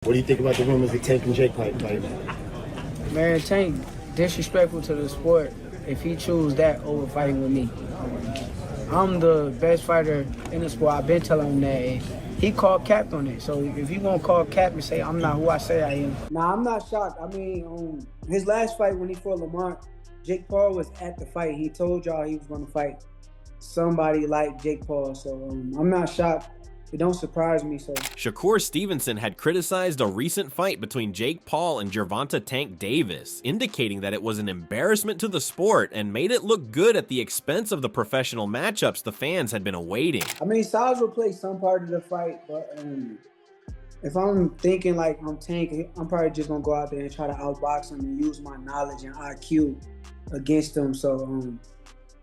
What do you think about the rumors of Tank and Jake fight? Man, Tank disrespectful to the sport if he choose that over fighting with me. I'm the best fighter in the sport. I've been telling him that. And he called cap on it. So if you gonna call cap and say I'm not who I say I am. Nah, I'm not shocked. I mean, his last fight when he fought Lamont, Jake Paul was at the fight. He told y'all he was gonna fight somebody like Jake Paul. So I'm not shocked. It don't surprise me. So Shakur Stevenson had criticized a recent fight between Jake Paul and Gervonta Tank Davis, indicating that it was an embarrassment to the sport and made it look good at the expense of the professional matchups the fans had been awaiting. I mean, size will play some part of the fight, but if I'm thinking like I'm Tank, I'm probably just gonna go out there and try to outbox him and use my knowledge and IQ against him. So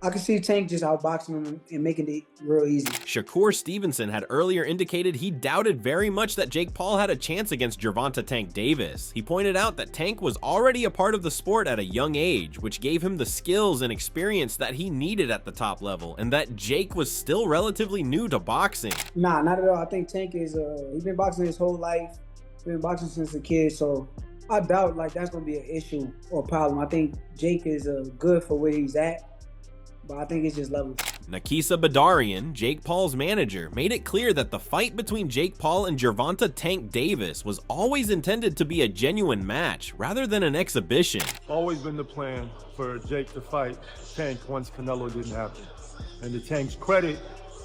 I can see Tank just outboxing him and making it real easy. Shakur Stevenson had earlier indicated he doubted very much that Jake Paul had a chance against Gervonta Tank Davis. He pointed out that Tank was already a part of the sport at a young age, which gave him the skills and experience that he needed at the top level, and that Jake was still relatively new to boxing. Nah, not at all. I think Tank is, he's been boxing his whole life. He's been boxing since a kid, so I doubt like that's gonna be an issue or a problem. I think Jake is good for where he's at. But I think it's just levels. Nakisa Badarian, Jake Paul's manager, made it clear that the fight between Jake Paul and Gervonta Tank Davis was always intended to be a genuine match rather than an exhibition. Always been the plan for Jake to fight Tank once Canelo didn't happen. And to Tank's credit,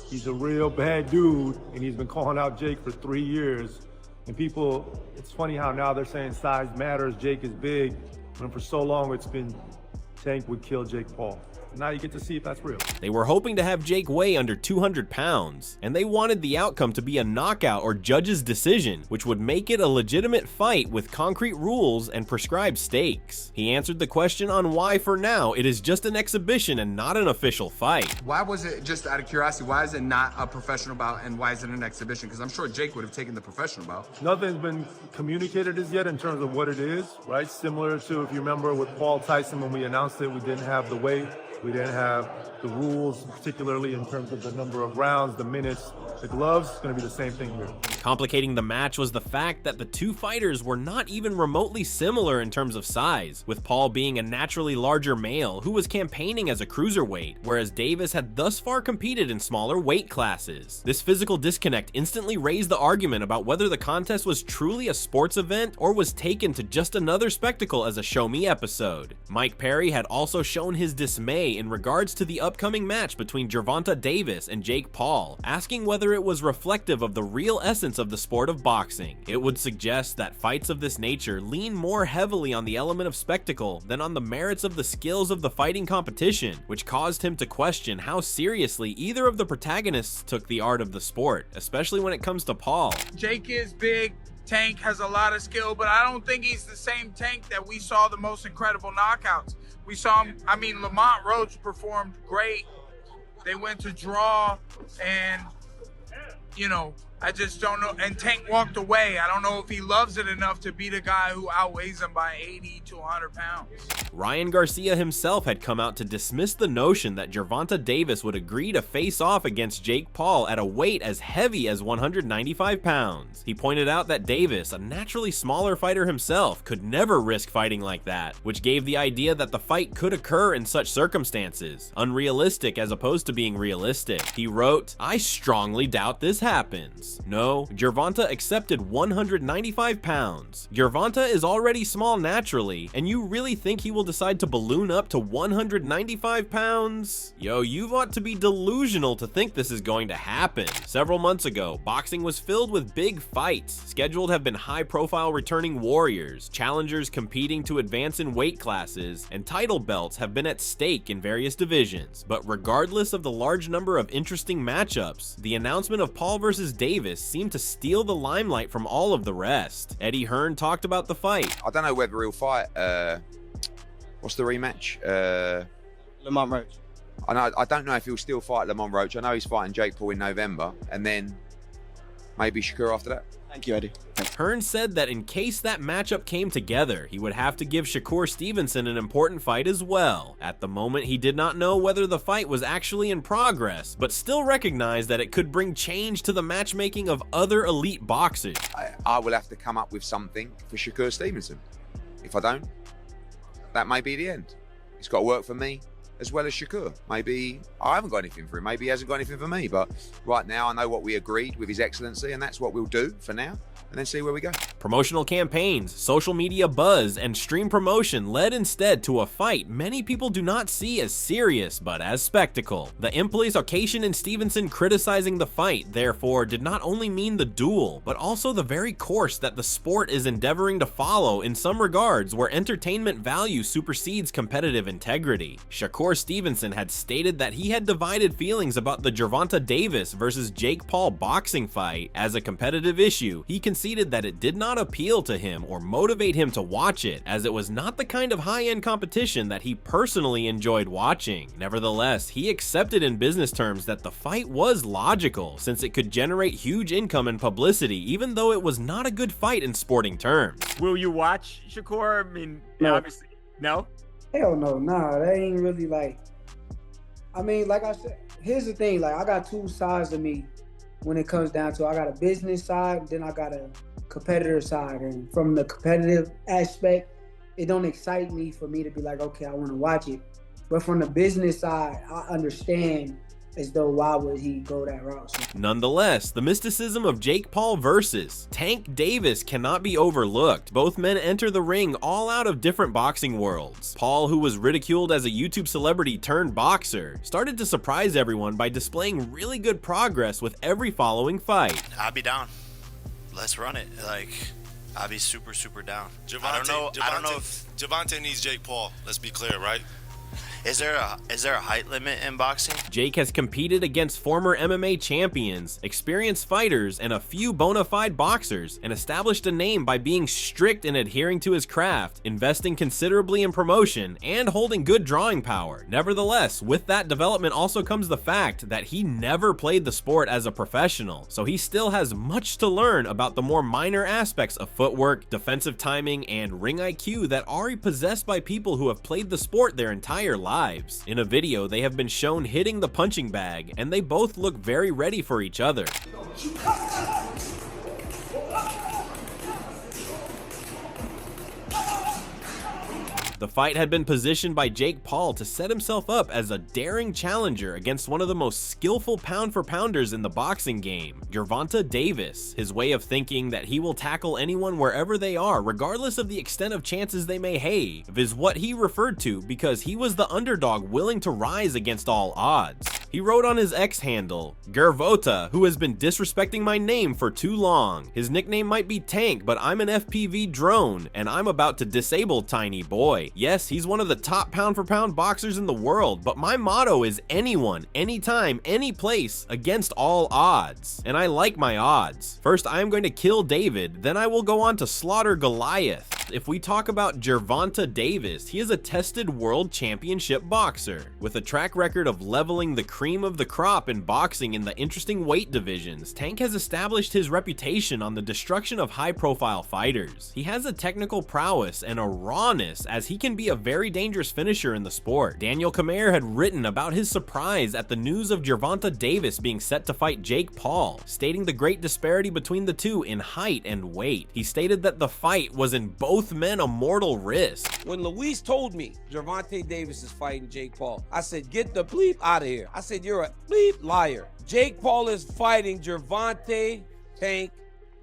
he's a real bad dude, and he's been calling out Jake for 3 years. And people, it's funny how now they're saying size matters, Jake is big, when for so long it's been Tank would kill Jake Paul. Now you get to see if that's real. They were hoping to have Jake weigh under 200 pounds, and they wanted the outcome to be a knockout or judge's decision, which would make it a legitimate fight with concrete rules and prescribed stakes. He answered the question on why for now it is just an exhibition and not an official fight. Why was it, just out of curiosity, why is it not a professional bout and why is it an exhibition? Because I'm sure Jake would have taken the professional bout. Nothing's been communicated as yet in terms of what it is, right? Similar to, if you remember with Paul Tyson when we announced it, we didn't have the weight. We didn't have the rules, particularly in terms of the number of rounds, the minutes, the gloves. It's going to be the same thing here. Complicating the match was the fact that the two fighters were not even remotely similar in terms of size, with Paul being a naturally larger male who was campaigning as a cruiserweight, whereas Davis had thus far competed in smaller weight classes. This physical disconnect instantly raised the argument about whether the contest was truly a sports event or was taken to just another spectacle as a show me episode. Mike Perry had also shown his dismay in regards to the upcoming match between Gervonta Davis and Jake Paul, asking whether it was reflective of the real essence of the sport of boxing. It would suggest that fights of this nature lean more heavily on the element of spectacle than on the merits of the skills of the fighting competition, which caused him to question how seriously either of the protagonists took the art of the sport, especially when it comes to Paul. Jake is big, Tank has a lot of skill, but I don't think he's the same Tank that we saw the most incredible knockouts. We saw him, I mean, Lamont Roach performed great. They went to draw and, you know, I just don't know. And Tank walked away. I don't know if he loves it enough to beat a guy who outweighs him by 80 to 100 pounds. Ryan Garcia himself had come out to dismiss the notion that Gervonta Davis would agree to face off against Jake Paul at a weight as heavy as 195 pounds. He pointed out that Davis, a naturally smaller fighter himself, could never risk fighting like that, which gave the idea that the fight could occur in such circumstances, unrealistic as opposed to being realistic. He wrote, "I strongly doubt this happens. No, Gervonta accepted 195 pounds. Gervonta is already small naturally, and you really think he will decide to balloon up to 195 pounds? Yo, you ought to be delusional to think this is going to happen." Several months ago, boxing was filled with big fights. Scheduled have been high-profile returning warriors, challengers competing to advance in weight classes, and title belts have been at stake in various divisions. But regardless of the large number of interesting matchups, the announcement of Paul versus Davis seemed to steal the limelight from all of the rest. Eddie Hearn talked about the fight. I don't know whether he'll fight, what's the rematch? Lamont Roach. I don't know if he'll still fight Lamont Roach. I know he's fighting Jake Paul in November, and then maybe Shakur after that. Thank you, Eddie. Hearn said that in case that matchup came together, he would have to give Shakur Stevenson an important fight as well. At the moment, he did not know whether the fight was actually in progress, but still recognized that it could bring change to the matchmaking of other elite boxers. I will have to come up with something for Shakur Stevenson. If I don't, that may be the end. It's got to work for me as well as Shakur. Maybe I haven't got anything for him. Maybe he hasn't got anything for me. But right now, I know what we agreed with His Excellency, and that's what we'll do for now, and then see where we go. Promotional campaigns, social media buzz, and stream promotion led instead to a fight many people do not see as serious, but as spectacle. The implication in Stevenson criticizing the fight, therefore, did not only mean the duel, but also the very course that the sport is endeavoring to follow in some regards, where entertainment value supersedes competitive integrity. Shakur Stevenson had stated that he had divided feelings about the Gervonta Davis versus Jake Paul boxing fight as a competitive issue. He conceded that it did not appeal to him or motivate him to watch it, as it was not the kind of high-end competition that he personally enjoyed watching. Nevertheless, he accepted in business terms that the fight was logical, since it could generate huge income and publicity, even though it was not a good fight in sporting terms. Will you watch, Shakur? I mean, No. obviously, no? Hell no, nah, that ain't really like. I mean, like I said, here's the thing, like I got two sides of me when it comes down to I got a business side, then I got a competitor side. And from the competitive aspect, it don't excite me for me to be like, okay, I want to watch it. But from the business side, I understand as though why would he go that route. So. Nonetheless, the mysticism of Jake Paul versus Tank Davis cannot be overlooked. Both men enter the ring all out of different boxing worlds. Paul, who was ridiculed as a YouTube celebrity turned boxer, started to surprise everyone by displaying really good progress with every following fight. I'll be down. Let's run it. Like, I'll be super down. Gervonta, I don't know if Gervonta needs Jake Paul. Let's be clear, right? is there a height limit in boxing? Jake has competed against former MMA champions, experienced fighters, and a few bona fide boxers, and established a name by being strict in adhering to his craft, investing considerably in promotion, and holding good drawing power. Nevertheless, with that development also comes the fact that he never played the sport as a professional, so he still has much to learn about the more minor aspects of footwork, defensive timing, and ring IQ that are possessed by people who have played the sport their entire lives. In a video, they have been shown hitting the punching bag, and they both look very ready for each other. The fight had been positioned by Jake Paul to set himself up as a daring challenger against one of the most skillful pound-for-pounders in the boxing game, Gervonta Davis. His way of thinking that he will tackle anyone wherever they are, regardless of the extent of chances they may have, is what he referred to because he was the underdog willing to rise against all odds. He wrote on his X handle, Gervonta, who has been disrespecting my name for too long. His nickname might be Tank, but I'm an FPV drone, and I'm about to disable Tiny Boy. Yes, he's one of the top pound-for-pound boxers in the world, but my motto is anyone, anytime, any place, against all odds. And I like my odds. First, I am going to kill David, then I will go on to slaughter Goliath. If we talk about Gervonta Davis, he is a tested world championship boxer, with a track record of leveling the cream of the crop in boxing in the interesting weight divisions. Tank has established his reputation on the destruction of high-profile fighters. He has a technical prowess and a rawness, as he can be a very dangerous finisher in the sport. Daniel Kamer had written about his surprise at the news of Gervonta Davis being set to fight Jake Paul, stating the great disparity between the two in height and weight. He stated that the fight was in both men a mortal risk. When Luis told me Gervonta Davis is fighting Jake Paul, I said, get the bleep out of here. I said, you're a bleep liar. Jake Paul is fighting Gervonta Tank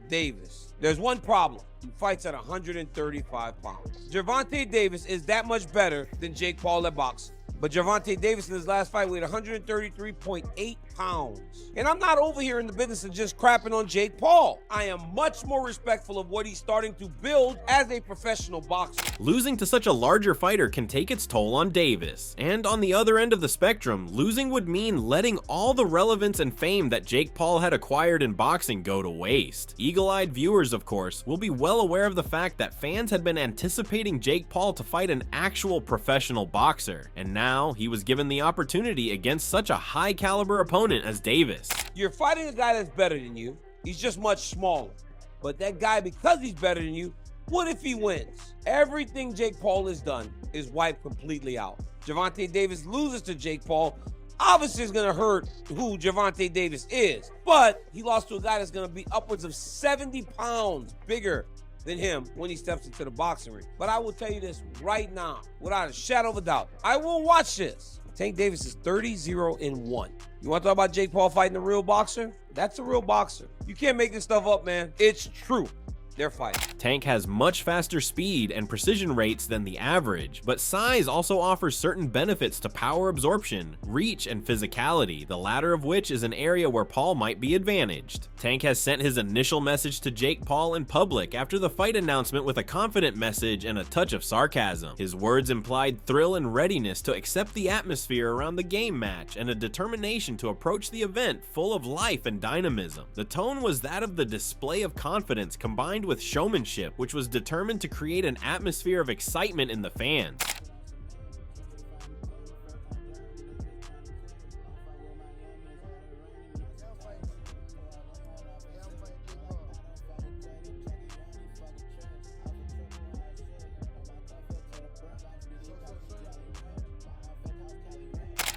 Davis. There's one problem. He fights at 135 pounds. Gervonta Davis is that much better than Jake Paul at boxing. But Gervonta Davis in his last fight weighed 133.8 pounds. And I'm not over here in the business of just crapping on Jake Paul. I am much more respectful of what he's starting to build as a professional boxer. Losing to such a larger fighter can take its toll on Davis. And on the other end of the spectrum, losing would mean letting all the relevance and fame that Jake Paul had acquired in boxing go to waste. Eagle-eyed viewers, of course, will be well aware of the fact that fans had been anticipating Jake Paul to fight an actual professional boxer. And now he was given the opportunity against such a high caliber opponent as Davis. You're fighting a guy that's better than you. He's just much smaller. But that guy, because he's better than you, what if he wins? Everything Jake Paul has done is wiped completely out. Gervonta Davis loses to Jake Paul. Obviously, it's going to hurt who Gervonta Davis is. But he lost to a guy that's going to be upwards of 70 pounds bigger than him when he steps into the boxing ring. But I will tell you this right now, without a shadow of a doubt. I will watch this. Tank Davis is 30-0-1. You want to talk about Jake Paul fighting a real boxer? That's a real boxer. You can't make this stuff up, man. It's true. They're fighting. Tank has much faster speed and precision rates than the average, but size also offers certain benefits to power absorption, reach, and physicality, the latter of which is an area where Paul might be advantaged. Tank has sent his initial message to Jake Paul in public after the fight announcement with a confident message and a touch of sarcasm. His words implied thrill and readiness to accept the atmosphere around the game match and a determination to approach the event full of life and dynamism. The tone was that of the display of confidence combined with showmanship, which was determined to create an atmosphere of excitement in the fans.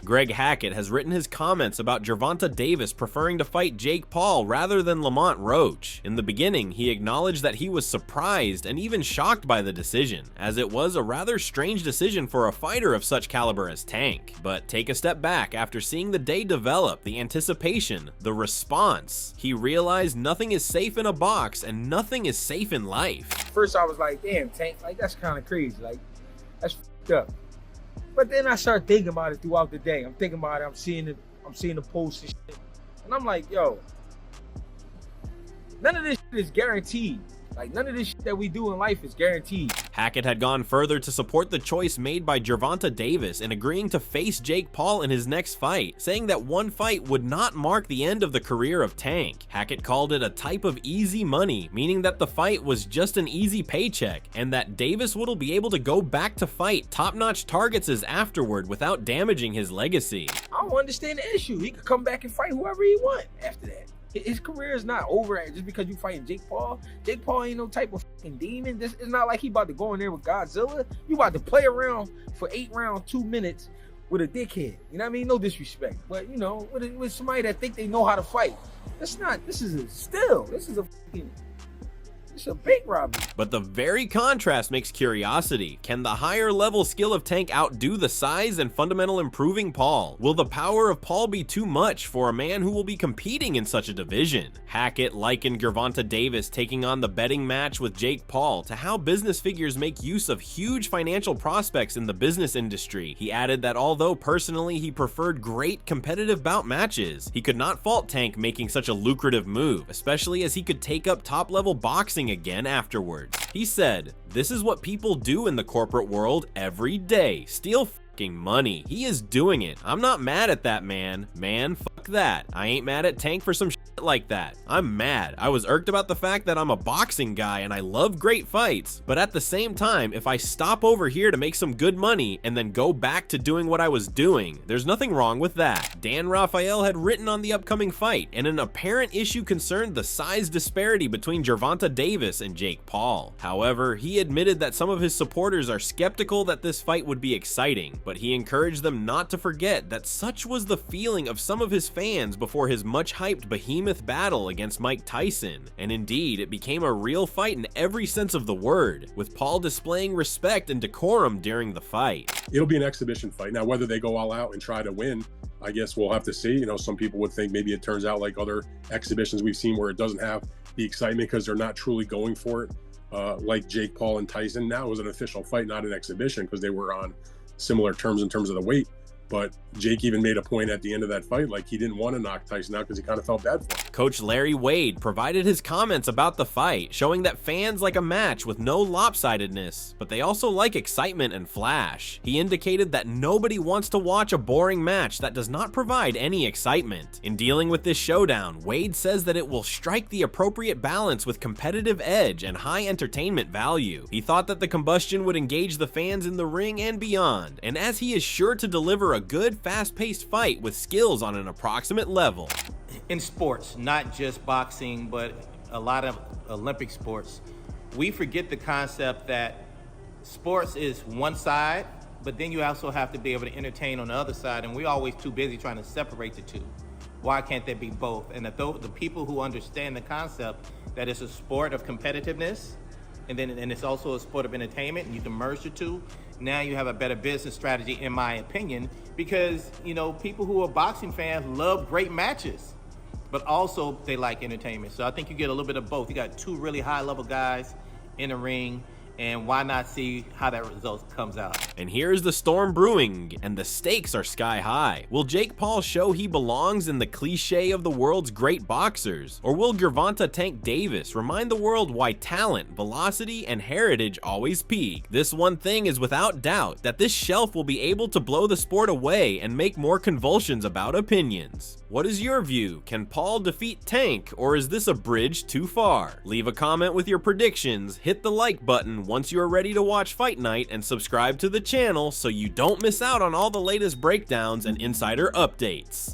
Greg Hackett has written his comments about Gervonta Davis preferring to fight Jake Paul rather than Lamont Roach. In the beginning, he acknowledged that he was surprised and even shocked by the decision, as it was a rather strange decision for a fighter of such caliber as Tank. But take a step back after seeing the day develop, the anticipation, the response. He realized nothing is safe in a box and nothing is safe in life. First I was like, damn, Tank, like that's kind of crazy. Like, that's f***ed up. But then I started thinking about it throughout the day. I'm thinking about it, I'm seeing the posts and shit. And I'm like, yo, none of this shit is guaranteed. Like, none of this shit that we do in life is guaranteed. Hackett had gone further to support the choice made by Gervonta Davis in agreeing to face Jake Paul in his next fight, saying that one fight would not mark the end of the career of Tank. Hackett called it a type of easy money, meaning that the fight was just an easy paycheck, and that Davis would be able to go back to fight top-notch targets as afterward without damaging his legacy. I don't understand the issue. He could come back and fight whoever he want after that. His career is not over just because you fighting Jake Paul. Jake Paul ain't no type of fucking demon. It's not like he about to go in there with Godzilla. You about to play around for 8 rounds, 2 minutes with a dickhead. You know what I mean? No disrespect. But, you know, with somebody that think they know how to fight. This is a big robbery. But the very contrast makes curiosity. Can the higher level skill of Tank outdo the size and fundamental improving Paul? Will the power of Paul be too much for a man who will be competing in such a division? Hackett likened Gervonta Davis taking on the betting match with Jake Paul to how business figures make use of huge financial prospects in the business industry. He added that although personally he preferred great competitive bout matches, he could not fault Tank making such a lucrative move, especially as he could take up top-level boxing again afterwards. He said, "This is what people do in the corporate world every day. Steal fucking money. He is doing it. I'm not mad at that man. Man, fuck that. I ain't mad at Tank for some shit like that. I'm mad. I was irked about the fact that I'm a boxing guy and I love great fights, but at the same time, if I stop over here to make some good money and then go back to doing what I was doing, there's nothing wrong with that." Dan Rafael had written on the upcoming fight, and an apparent issue concerned the size disparity between Gervonta Davis and Jake Paul. However, he admitted that some of his supporters are skeptical that this fight would be exciting, but he encouraged them not to forget that such was the feeling of some of his fans before his much-hyped behemoth battle against Mike Tyson, and indeed, it became a real fight in every sense of the word, with Paul displaying respect and decorum during the fight. It'll be an exhibition fight. Now, whether they go all out and try to win, I guess we'll have to see. You know, some people would think maybe it turns out like other exhibitions we've seen where it doesn't have the excitement because they're not truly going for it, like Jake Paul and Tyson. Now it was an official fight, not an exhibition, because they were on similar terms in terms of the weight. But Jake even made a point at the end of that fight, like he didn't want to knock Tyson out because he kind of felt bad for him. Coach Larry Wade provided his comments about the fight, showing that fans like a match with no lopsidedness, but they also like excitement and flash. He indicated that nobody wants to watch a boring match that does not provide any excitement. In dealing with this showdown, Wade says that it will strike the appropriate balance with competitive edge and high entertainment value. He thought that the combustion would engage the fans in the ring and beyond, and as he is sure to deliver a good, fast-paced fight with skills on an approximate level. In sports, not just boxing, but a lot of Olympic sports, we forget the concept that sports is one side, but then you also have to be able to entertain on the other side, and we're always too busy trying to separate the two. Why can't there be both? And the people who understand the concept that it's a sport of competitiveness, and it's also a sport of entertainment, and you can merge the two, now you have a better business strategy, in my opinion, because, you know, people who are boxing fans love great matches, but also they like entertainment. So I think you get a little bit of both. You got two really high-level guys in the ring, and why not see how that result comes out? And here's the storm brewing, and the stakes are sky high. Will Jake Paul show he belongs in the cliche of the world's great boxers? Or will Gervonta Tank Davis remind the world why talent, velocity, and heritage always peak? This one thing is without doubt that this shelf will be able to blow the sport away and make more convulsions about opinions. What is your view? Can Paul defeat Tank, or is this a bridge too far? Leave a comment with your predictions, hit the like button once you are ready to watch Fight Night, and subscribe to the channel so you don't miss out on all the latest breakdowns and insider updates.